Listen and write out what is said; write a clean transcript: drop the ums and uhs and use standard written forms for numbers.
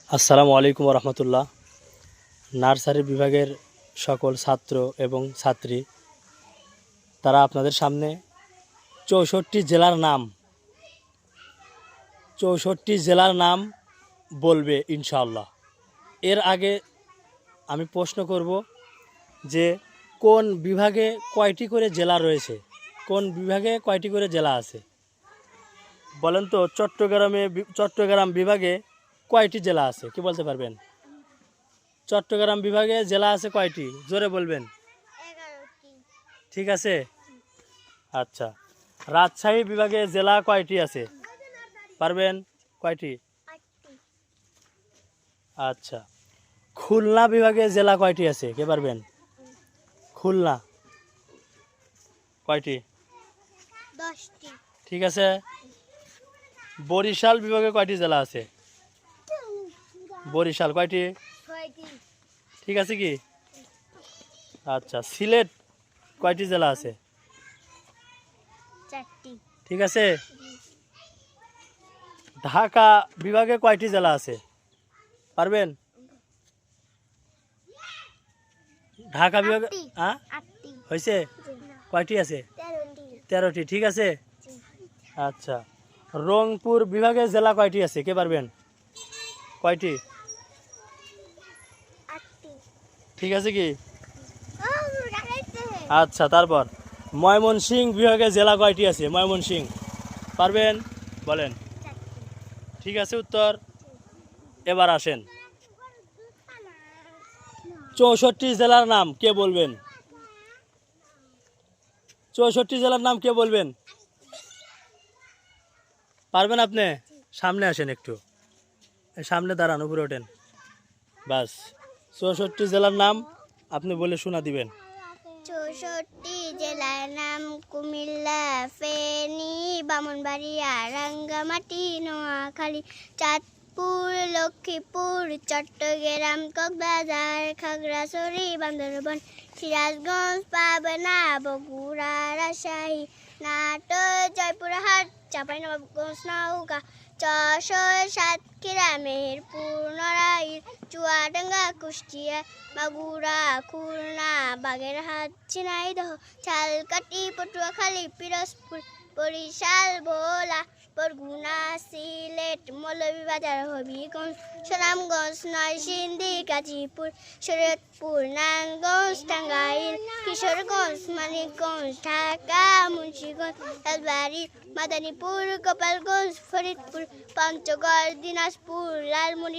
আসসালামু আলাইকুম রহমতুল্লাহ। নার্সারি বিভাগের সকল ছাত্র এবং ছাত্রী তারা আপনাদের সামনে 64 জেলার নাম বলবে ইনশাআল্লাহ। এর আগে আমি প্রশ্ন করব যে কোন বিভাগে কয়টি করে জেলা রয়েছে, কোন বিভাগে কয়টি করে জেলা আছে বলেন তো। চট্টগ্রাম বিভাগে কয়টি জেলা আছে, কি বলতে পারবেন? চট্টগ্রাম বিভাগে জেলা আছে কয়টি, জোরে বলবেন। 11টি। ঠিক আছে, আচ্ছা। রাজশাহী বিভাগে জেলা কয়টি আছে, পারবেন? কয়টি? 8টি। আচ্ছা। খুলনা বিভাগে জেলা কয়টি আছে, কে পারবেন? খুলনা কয়টি? 10টি। ঠিক আছে। বরিশাল বিভাগে কয়টি জেলা আছে? বরিশাল কয়টি? 6টি। ঠিক আছে কি? আচ্ছা। সিলেট কয়টি জেলা আছে? 4টি। ঠিক আছে। ঢাকা বিভাগে কয়টি জেলা আছে, পারবেন? ঢাকা বিভাগে 8টি। হ্যাঁ 8টি। হয়েছে, কয়টি আছে? 13টি। 13টি। ঠিক আছে। আচ্ছা। রংপুর বিভাগে জেলা কয়টি আছে, কে পারবেন? কয়টি? 8টি। ঠিক আছে কি? ও গাইতে। আচ্ছা। তারপর ময়মনসিংহ বিভাগে জেলা কয়টি আছে, ময়মনসিংহ পারবেন? বলেন। 4টি। ঠিক আছে উত্তর। এবার আসেন 64 জেলার নাম কে বলবেন? 64 জেলার নাম কে বলবেন? পারবেন আপনি? সামনে আসেন একটু, এই সামনে দাঁড়ান, উপরে ওঠেন। বাস, 64 জেলার নাম আপনি বলে শোনা দিবেন। 64টি জেলার নাম: কুমিল্লা, ফেনী, ব্রাহ্মণবাড়িয়া, রাঙ্গামাটি, নোয়াখালী, চাঁদপুর, লক্ষ্মীপুর, চট্টগ্রাম, কক্সবাজার, খাগড়াছড়ি, বান্দরবান, সিরাজগঞ্জ, পাবনা, বগুড়া, রাজশাহী, নাটোর, জয়পুরহাট, চাঁপাইনবাবগঞ্জ, নওগাঁ, যশোর, সাতক্ষীরা, মেহেরপুর, নড়াইল, চুয়াডাঙ্গা, কুষ্টিয়া, মাগুরা, খুলনা, বাগেরহাট, ঝিনাইদহ, ঝালকাঠি, পটুয়াখালী, পিরোজপুর, বরিশাল, ভোলা, বরগুনা, সিলেট, মৌলভীবাজার, হবিগঞ্জ, সুনামগঞ্জ, নরসিংদী, গাজীপুর, শরীয়তপুর, নারায়ণগঞ্জ, টাঙ্গাইল, কিশোরগঞ্জ, মানিকগঞ্জ, ঢাকা, মুন্সিগঞ্জ, রাজবাড়ী, মাদারীপুর, গোপালগঞ্জ, ফরিদপুর, পঞ্চগড়, দিনাজপুর, লালমনি।